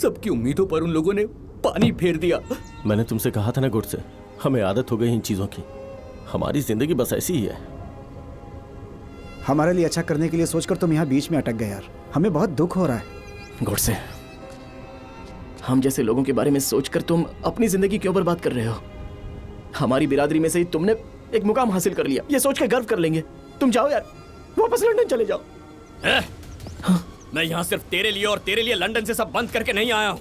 सबकी उम्मीदों पर उन लोगों ने पानी फेर दिया। मैंने तुमसे कहा था ना गुड से, हमें आदत हो गई इन चीजों की। हमारी जिंदगी बस ऐसी ही है। हमारे लिए अच्छा करने के लिए सोचकर तुम यहाँ बीच में अटक गए यार। हमें बहुत दुख हो रहा है। गुड से, हम जैसे लोगों के बारे में सोचकर तुम अपनी जिंदगी क्यों बर्बाद कर रहे हो? हमारी बिरादरी में से ही तुमने एक मुकाम हासिल कर लिया, ये सोच के गर्व कर लेंगे। तुम जाओ यार, वापस लंदन चले जाओ। मैं यहाँ सिर्फ तेरे लिए और तेरे लिए लंदन से सब बंद करके नहीं आया हूँ।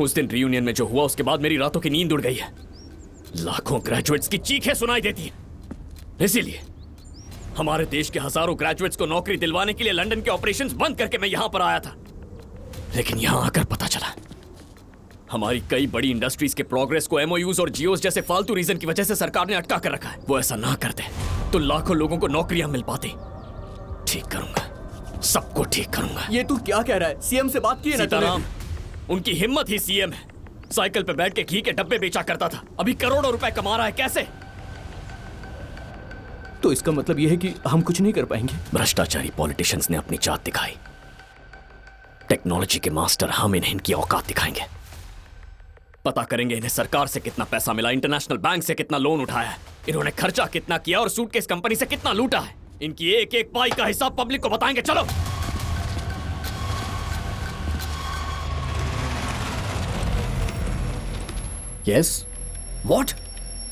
उस दिन रियूनियन में जो हुआ उसके बाद मेरी रातों की नींद उड़ गई है। लाखों ग्रेजुएट्स की चीखें सुनाई देती हैं। इसीलिए हमारे देश के हजारों ग्रेजुएट्स को नौकरी दिलवाने के लिए लंदन के ऑपरेशंस बंद करके मैं यहां पर आया था। लेकिन यहां आकर पता चला हमारी कई बड़ी इंडस्ट्रीज के प्रोग्रेस को एमओयूज और जियोज जैसे फालतू रीजन की वजह से सरकार ने अटका कर रखा है। वो ऐसा ना करते तो लाखों लोगों को नौकरियां मिल पाती। ठीक करूंगा, सबको ठीक करूंगा। ये तू क्या कह रहा है? सीएम से बात की है ना सीताराम, उनकी हिम्मत ही सीएम है। साइकिल पे बैठ के घी के डब्बे बेचा करता था, अभी करोड़ों रुपए कमा रहा है। कैसे? तो इसका मतलब यह है कि हम कुछ नहीं कर पाएंगे। भ्रष्टाचारी पॉलिटिशियंस ने अपनी जात दिखाई। टेक्नोलॉजी के मास्टर हम इन्हें इनकी औकात दिखाएंगे। पता करेंगे इन्हें सरकार से कितना पैसा मिला, इंटरनेशनल बैंक से कितना लोन उठाया है, इन्होंने खर्चा कितना किया और सूटकेस कंपनी से कितना लूटा है। इनकी एक एक पाई का हिसाब पब्लिक को बताएंगे। चलो। Yes, what?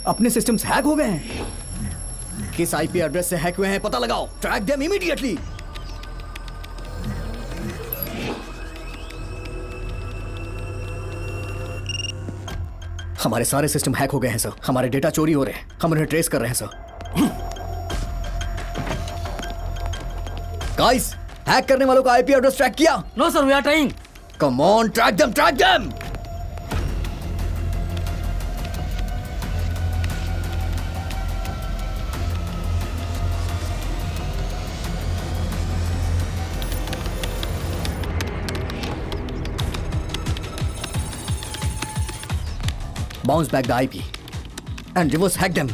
अपने सिस्टम्स हैक हो गए हैं। किस आईपी एड्रेस से हैक हुए हैं पता लगाओ। Track them immediately. हमारे सारे सिस्टम हैक हो गए हैं सर। हमारे डेटा चोरी हो रहे हैं, हम उन्हें ट्रेस कर रहे हैं सर। गाइस, हैक करने वालों का आईपी एड्रेस ट्रैक किया? No sir, we are trying. Come on, track them, track them. Bounce back the IP and reverse hack them.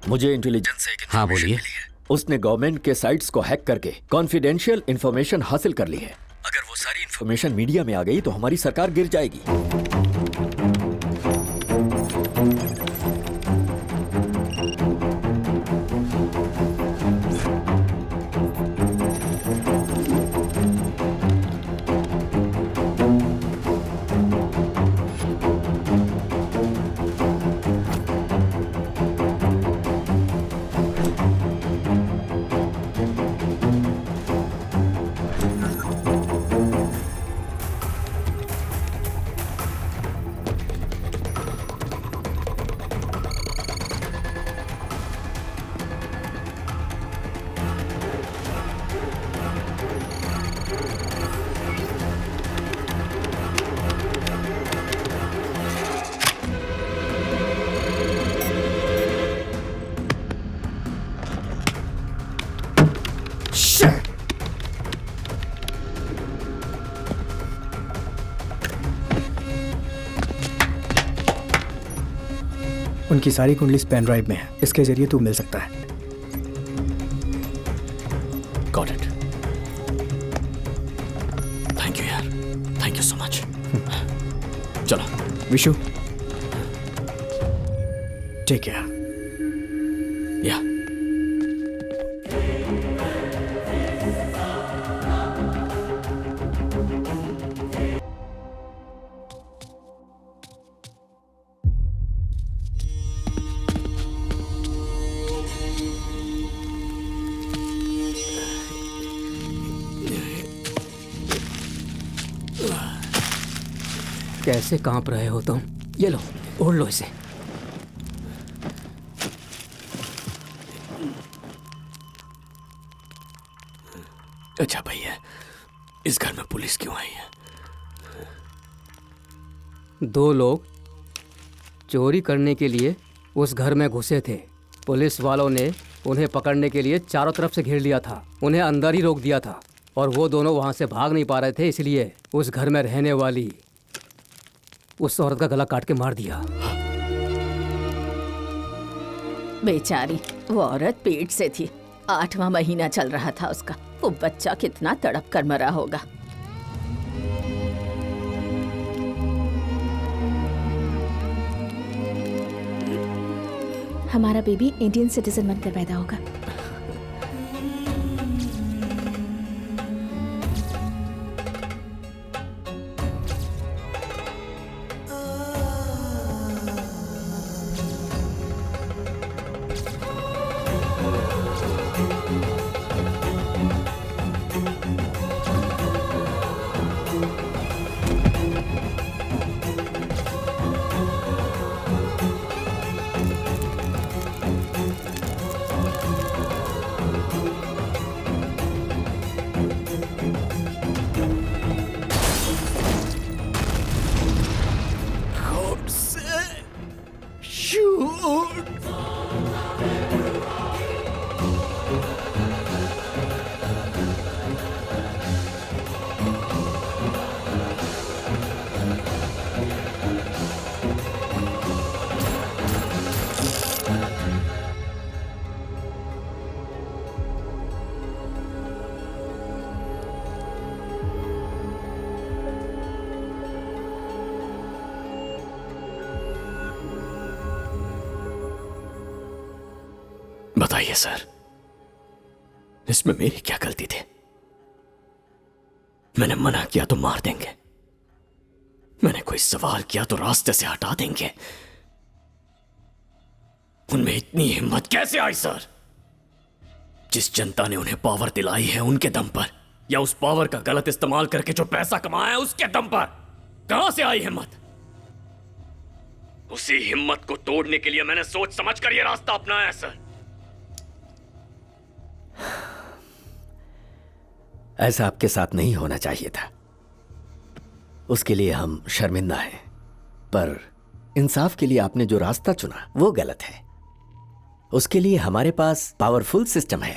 मुझे इंटेलिजेंस से हाँ बोलिए। उसने गवर्नमेंट के साइट्स को हैक करके कॉन्फिडेंशियल इंफॉर्मेशन हासिल कर ली है। अगर वो सारी इंफॉर्मेशन मीडिया में आ गई तो हमारी सरकार गिर जाएगी। उनकी सारी कुंडली पेन ड्राइव में है, इसके जरिए तू मिल सकता है। Got it. Thank you यार, thank you so much. चलो। Vishu, take care. या कैसे कांप रहे हो तुम? ये लो, ओढ़ लो इसे। अच्छा भैया, इस घर में पुलिस क्यों आई है? 2 लोग चोरी करने के लिए उस घर में घुसे थे। पुलिस वालों ने उन्हें पकड़ने के लिए चारों तरफ से घेर लिया था, उन्हें अंदर ही रोक दिया था। और वो दोनों वहाँ से भाग नहीं पा रहे थे, इसलिए उस घर में रहने वाली उस औरत का गला काट के मार दिया। बेचारी वो औरत पेट से थी, 8वां महीना चल रहा था उसका। वो बच्चा कितना तड़प कर मरा होगा। हमारा बेबी इंडियन सिटीजन बनकर पैदा होगा। बताइए सर, इसमें मेरी क्या गलती थी? मैंने मना किया तो मार देंगे, मैंने कोई सवाल किया तो रास्ते से हटा देंगे। उनमें इतनी हिम्मत कैसे आई सर? जिस जनता ने उन्हें पावर दिलाई है उनके दम पर, या उस पावर का गलत इस्तेमाल करके जो पैसा कमाया है उसके दम पर, कहां से आई हिम्मत? उसी हिम्मत को तोड़ने के लिए मैंने सोच समझ कर यह रास्ता अपनाया सर। ऐसा आपके साथ नहीं होना चाहिए था, उसके लिए हम शर्मिंदा हैं। पर इंसाफ के लिए आपने जो रास्ता चुना वो गलत है। उसके लिए हमारे पास पावरफुल सिस्टम है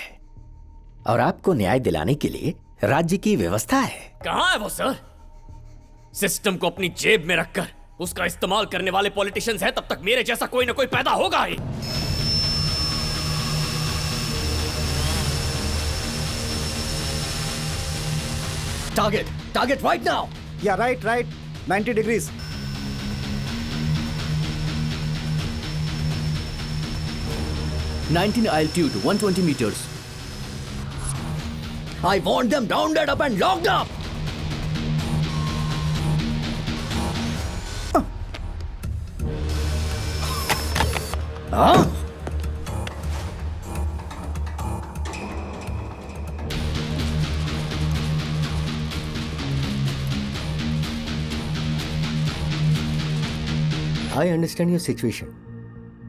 और आपको न्याय दिलाने के लिए राज्य की व्यवस्था है। कहां है वो सर? सिस्टम को अपनी जेब में रखकर उसका इस्तेमाल करने वाले पॉलिटिशियंस हैं, तब तक मेरे जैसा कोई ना कोई पैदा होगा ही। Target right now. या right 90 degrees. altitude 120 meters. I want them rounded up and locked up. I understand your situation.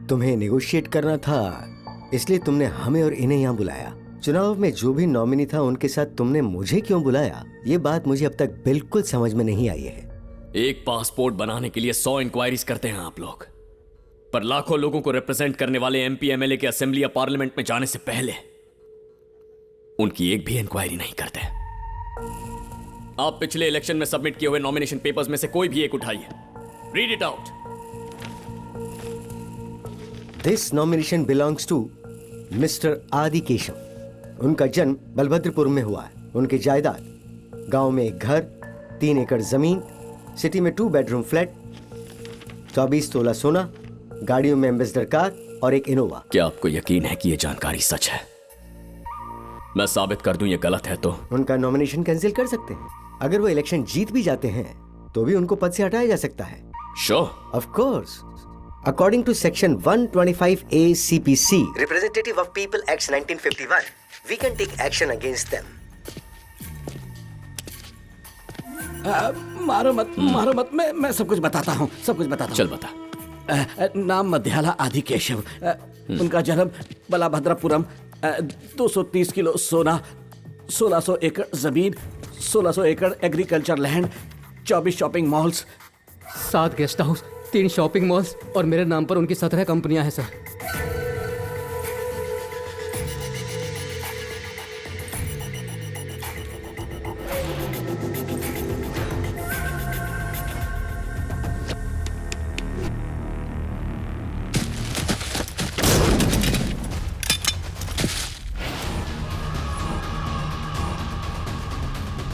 तुम्हें नेगोशिएट करना था, इसलिए तुमने हमें और इन्हें यहाँ बुलाया। चुनाव में जो भी नॉमिनी था उनके साथ तुमने मुझे क्यों बुलाया, ये बात मुझे अब तक बिल्कुल समझ में नहीं आई है। एक पासपोर्ट बनाने के लिए 100 इंक्वायरीज करते हैं आप लोग, पर लाखों लोगों को रिप्रेजेंट करने वाले एमपी एमएलए के असेंबली या पार्लियामेंट में जाने से पहले उनकी एक भी इंक्वायरी नहीं करते। आप पिछले इलेक्शन में सबमिट किए हुए नॉमिनेशन पेपर्स में से कोई भी एक उठाइए। Read it out. This nomination belongs to mister Adi Keshav. उनका जन्म बलभद्रपुर में हुआ है। उनकी जायदाद, गांव में एक घर, 3 एकड़ जमीन, सिटी में 2 बेडरूम फ्लैट, 24 तोला सोना, गाड़ियों में एम्बेसडर कार और एक इनोवा। क्या आपको यकीन है कि यह जानकारी सच है? मैं साबित कर दूं ये गलत है तो उनका नॉमिनेशन कैंसिल कर सकते हैं। अगर वो इलेक्शन जीत भी जाते हैं तो भी उनको पद से हटाया जा सकता है। Sure? Of course. According to Section 125A CPC, Representative of People Acts 1951, we can take action against them. मारो मत, मैं सब कुछ बताता हूँ, चल बता। नाम मध्याला आदि केशव। उनका जन्म बलाभद्रपुरम, 230 किलो सोना, 1600 एकड़ जमीन, 1600 एकड़ agriculture land, 24 shopping malls, 7 guest house, 3 shopping malls और मेरे नाम पर उनकी 17 कंपनियां हैं sir.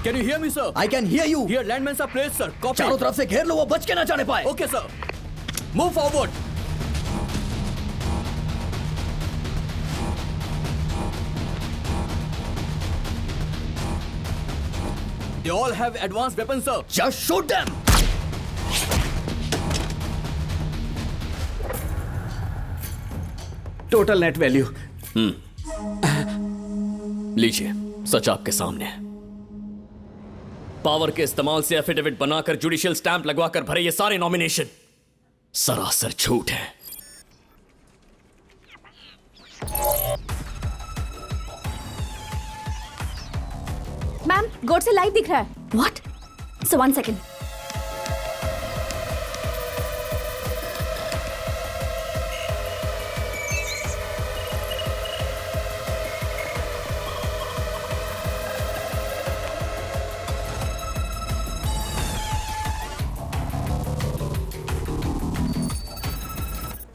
Can you hear me, sir? I can hear you. Here, landmines are placed, sir. Copy. चारों तरफ से घेर लो, वो बच के ना जाने पाए. Okay, sir. Move forward. They all have advanced weapons, sir. Just shoot them. Total net value लीजिए, सच आपके सामने है. पावर के इस्तेमाल से एफिडेविट बनाकर जुडिशियल स्टैंप लगवाकर भरे ये सारे नॉमिनेशन सरासर झूठ है. मैम, गोड से लाइव दिख रहा है. What? So 1 second.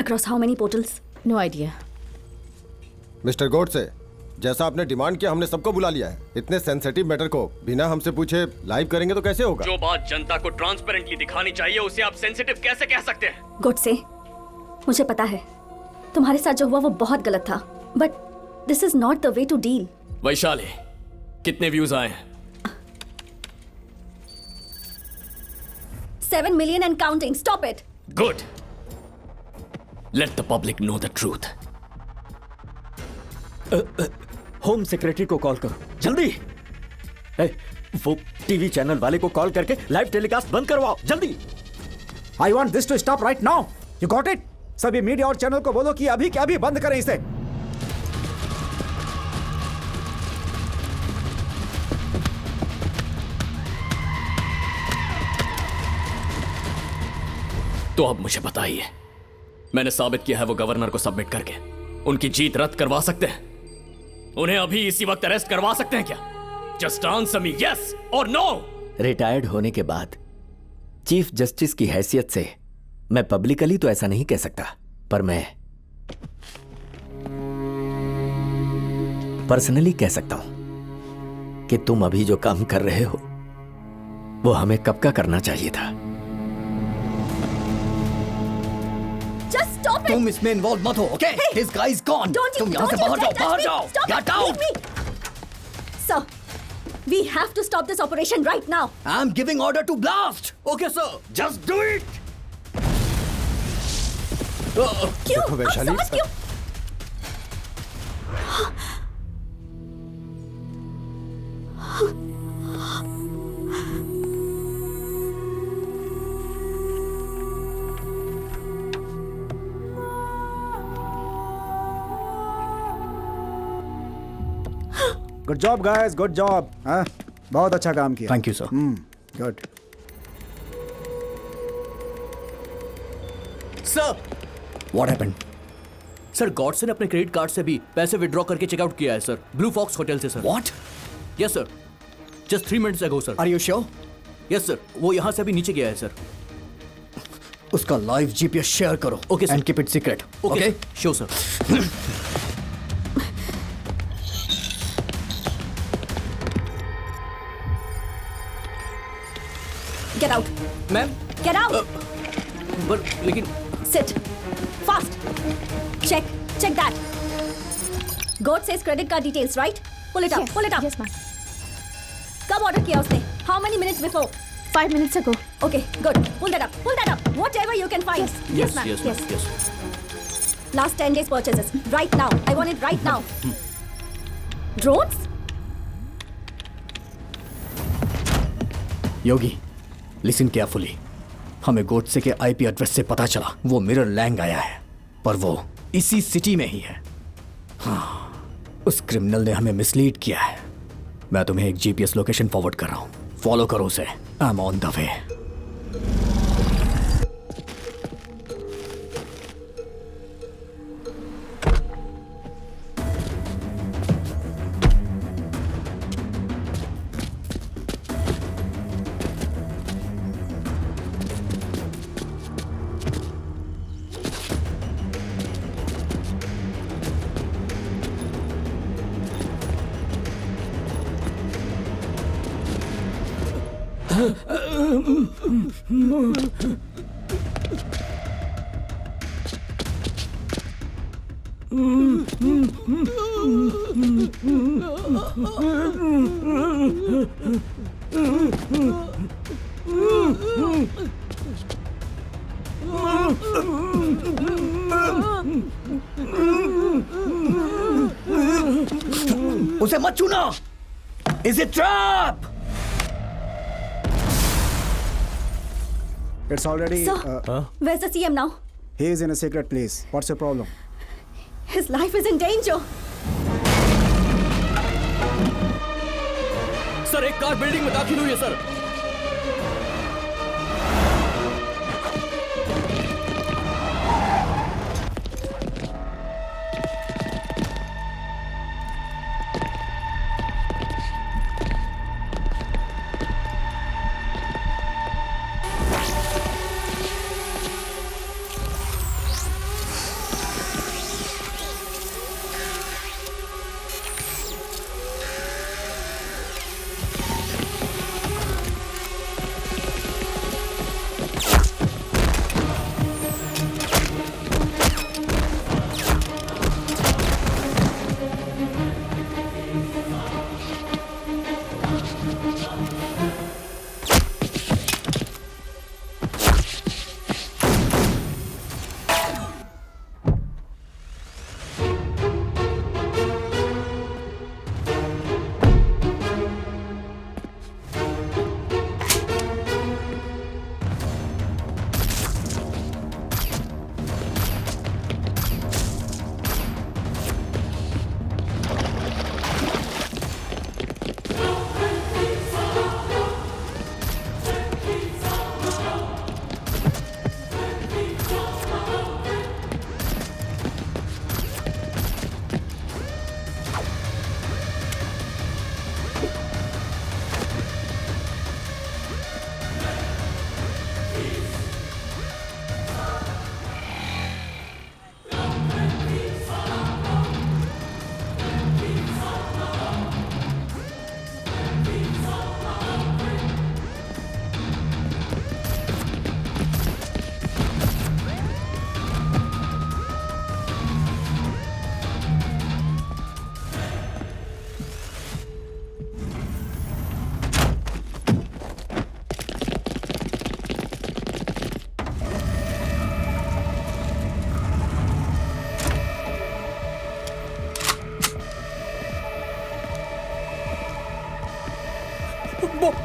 Across how many portals? No idea. Mister Godse, जैसा आपने डिमांड किया हमने सबको बुला लिया है. इतने सेंसिटिव मैटर को बिना हमसे पूछे लाइव करेंगे तो कैसे होगा? जो बात जनता को ट्रांसपेरेंटली दिखानी चाहिए उसे आप सेंसिटिव कैसे कह सकते हैं? गोड से, मुझे पता है तुम्हारे साथ जो हुआ वो बहुत गलत था, but this is not the way to deal. Vaishali, कितने व्यूज आए हैं? 7 million and counting. Stop it. Good. Let the public know the truth. Home secretary को कॉल करो जल्दी. वो टीवी चैनल वाले को कॉल करके लाइव टेलीकास्ट बंद करवाओ जल्दी. I want this to stop right now. You got it? सभी मीडिया और चैनल को बोलो कि अभी के अभी बंद करें इसे. तो अब मुझे बताइए, मैंने साबित किया है वो गवर्नर को सबमिट करके उनकी जीत रद्द करवा सकते हैं. उन्हें अभी इसी वक्त अरेस्ट करवा सकते हैं क्या? जस्ट आंसर मी, यस और नो. रिटायर्ड होने के बाद चीफ जस्टिस की हैसियत से मैं पब्लिकली तो ऐसा नहीं कह सकता, पर मैं पर्सनली कह सकता हूं कि तुम अभी जो काम कर रहे हो वो हमें कब का करना चाहिए था. Just stop it. तुम इसमें इन्वॉल्व मत हो, okay? This guy is gone. तुम यहाँ से बाहर जाओ, बाहर जाओ. Get out. Sir, we have to stop this operation right now. I'm giving order to blast. Okay, sir. Just do it. क्यों? देखो वैशाली, आप समझ क्यों? Good job guys, good job. हाँ, बहुत अच्छा काम किया. Thank you, sir. Good. Sir, What happened? Sir Godse ने अपने क्रेडिट कार्ड से भी पैसे विड्रॉ करके चेकआउट किया है सर, ब्लू फॉक्स होटल से sir. What? Yes sir, just 3 minutes ago sir. Are you sure? Yes sir, वो यहाँ से अभी नीचे गया है सर. उसका लाइव जीपीएस शेयर करो. Okay, sir. And keep it secret. Okay, sure sir. Get out. Ma'am, Get out. पर लेकिन Sit. Fast. Check. Check that. God says credit card details, right? Pull it up. Pull it up. Yes, ma'am. कब order किया उसने? How many minutes before? 5 minutes ago. Okay, good. Pull that up. Pull that up. Whatever you can find. yes, ma'am. yes, ma'am, yes. Last 10 days purchases. Right now. I want it right now. Drones? Yogi, listen carefully. हमें गोडसे के IP address से पता चला वो mirror Lang आया है, पर वो इसी सिटी में ही है. हाँ, उस क्रिमिनल ने हमें मिसलीड किया है. मैं तुम्हें एक जीपीएस लोकेशन फॉरवर्ड कर रहा हूँ, फॉलो करो उसे. I am on the way. उसे मत छूना। Is it trap? It's already. Sir, where's the CM now? He is in a secret place. What's your problem? His life is in danger. Sir एक car building में दाखिल हुई है sir.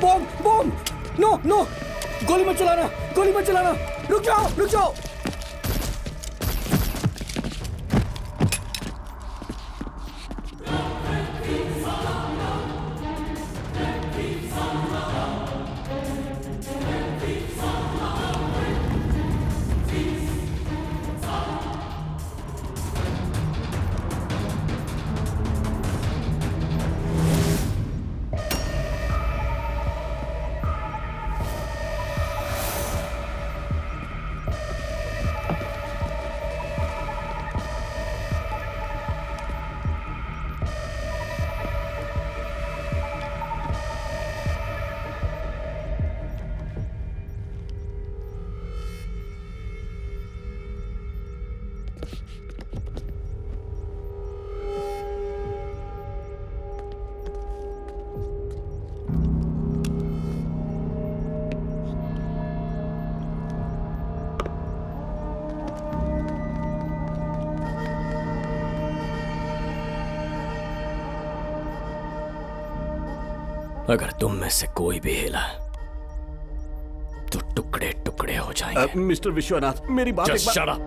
Bomb bomb! No no! गोली मत चलाना, गोली मत चलाना! रुक जाओ, रुक जाओ! अगर तुम में से कोई भी हिला तो टुकड़े टुकड़े हो जाएंगे। मिस्टर विश्वनाथ, मेरी बात Just shut up.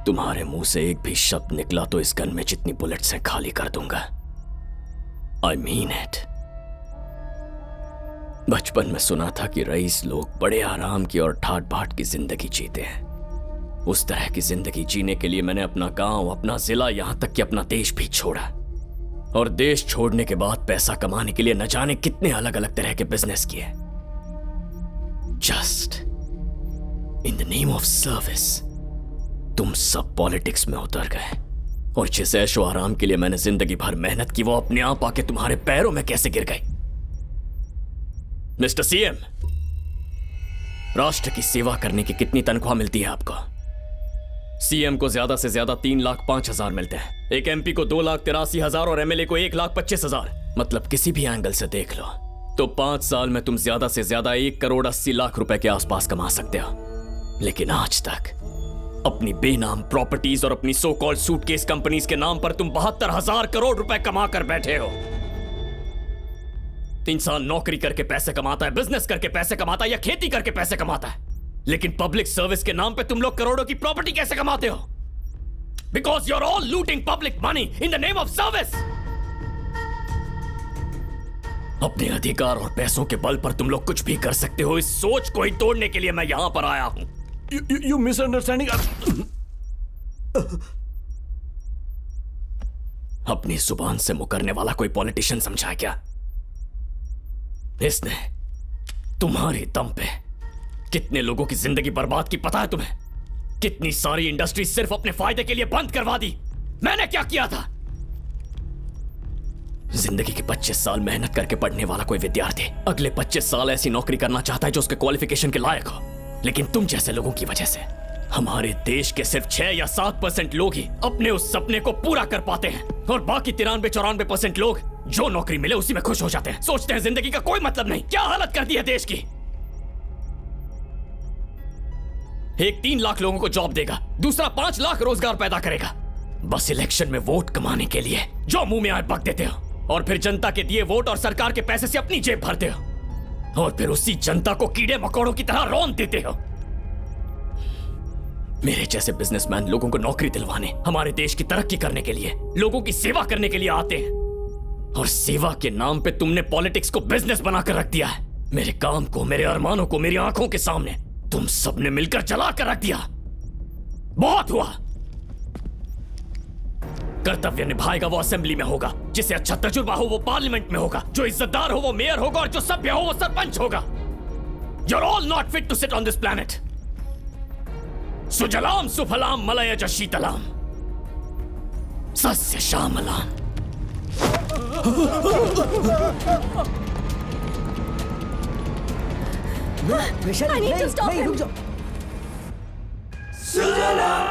तुम्हारे मुंह से एक भी शब्द निकला तो इस गन में जितनी बुलेट्स हैं खाली कर दूंगा। I mean it. बचपन में सुना था कि रईस लोग बड़े आराम की और ठाट बाट की जिंदगी जीते हैं। उस तरह की जिंदगी जीने के लिए मैंने अपना गांव, अपना जिला, यहां तक कि अपना देश भी छोड़ा। और देश छोड़ने के बाद पैसा कमाने के लिए न जाने कितने अलग अलग तरह के बिजनेस किए। Just in the name of service तुम सब पॉलिटिक्स में उतर गए और जिस ऐशो आराम के लिए मैंने जिंदगी भर मेहनत की, वो अपने आप आके तुम्हारे पैरों में कैसे गिर गई? मिस्टर सीएम, राष्ट्र की सेवा करने की कितनी तनख्वाह मिलती है आपको? सीएम को ज्यादा से ज्यादा 3,05,000 मिलते हैं, एक एमपी को 2,83,000 और एमएलए को 1,25,000। मतलब किसी भी एंगल से देख लो तो 5 साल में तुम ज्यादा से ज्यादा 1,80,00,000 रुपए के आसपास कमा सकते हो। लेकिन आज तक अपनी बेनाम प्रॉपर्टीज और अपनी सो कॉल्ड सूटकेस कंपनीज के नाम पर तुम 72,000 करोड़ रुपए कमा कर बैठे हो। इंसान नौकरी करके पैसे कमाता है, बिजनेस करके पैसे कमाता है या खेती करके पैसे कमाता है, लेकिन पब्लिक सर्विस के नाम पे तुम लोग करोड़ों की प्रॉपर्टी कैसे कमाते हो? Because you are all looting public money in the name of service. अपने अधिकार और पैसों के बल पर तुम लोग कुछ भी कर सकते हो, इस सोच को ही तोड़ने के लिए मैं यहां पर आया हूं। You misunderstanding. अपनी जुबान से मुकरने वाला कोई पॉलिटिशियन समझा है क्या? इसने तुम्हारे दम पे कितने लोगों की जिंदगी बर्बाद की पता है तुम्हें? कितनी सारी इंडस्ट्री सिर्फ अपने फायदे के लिए बंद करवा दी। मैंने क्या किया था? जिंदगी के 25 साल मेहनत करके पढ़ने वाला कोई विद्यार्थी अगले 25 साल ऐसी नौकरी करना चाहता है जो उसके क्वालिफिकेशन के लायक हो, लेकिन तुम जैसे लोगों की वजह से हमारे देश के सिर्फ 6 या 7% लोग ही अपने उस सपने को पूरा कर पाते हैं, और बाकी 93-94% लोग जो नौकरी मिले उसी में खुश हो जाते हैं। सोचते हैं जिंदगी का कोई मतलब नहीं। क्या हालत कर दी है देश की? एक 3 लाख लोगों को जॉब देगा, दूसरा 5 लाख रोजगार पैदा करेगा, बस इलेक्शन में वोट कमाने के लिए जो मुंह में आए बक देते हो, और फिर जनता के दिए वोट और सरकार के पैसे से अपनी जेब भरते हो, और फिर उसी जनता को कीड़े मकोड़ों की तरह रौंद देते हो। मेरे जैसे बिजनेसमैन लोगों को नौकरी दिलवाने, हमारे देश की तरक्की करने के लिए, लोगों की सेवा करने के लिए आते हैं, और सेवा के नाम पे तुमने पॉलिटिक्स को बिजनेस बनाकर रख दिया है। मेरे काम को, मेरे अरमानों को मेरी आंखों के सामने तुम सबने मिलकर जला कर रख दिया। बहुत हुआ। कर्तव्य निभाएगा वो असेंबली में होगा, जिसे अच्छा तजुर्बा हो वो पार्लियामेंट में होगा, जो इज्जतदार हो वो मेयर होगा, और जो सभ्य हो वो सरपंच होगा। You're all not fit to sit on this planet. Sujalam सुफलाम मलयज शीतलाम सस्य श्यामलाम। I need to stop him. Sufalam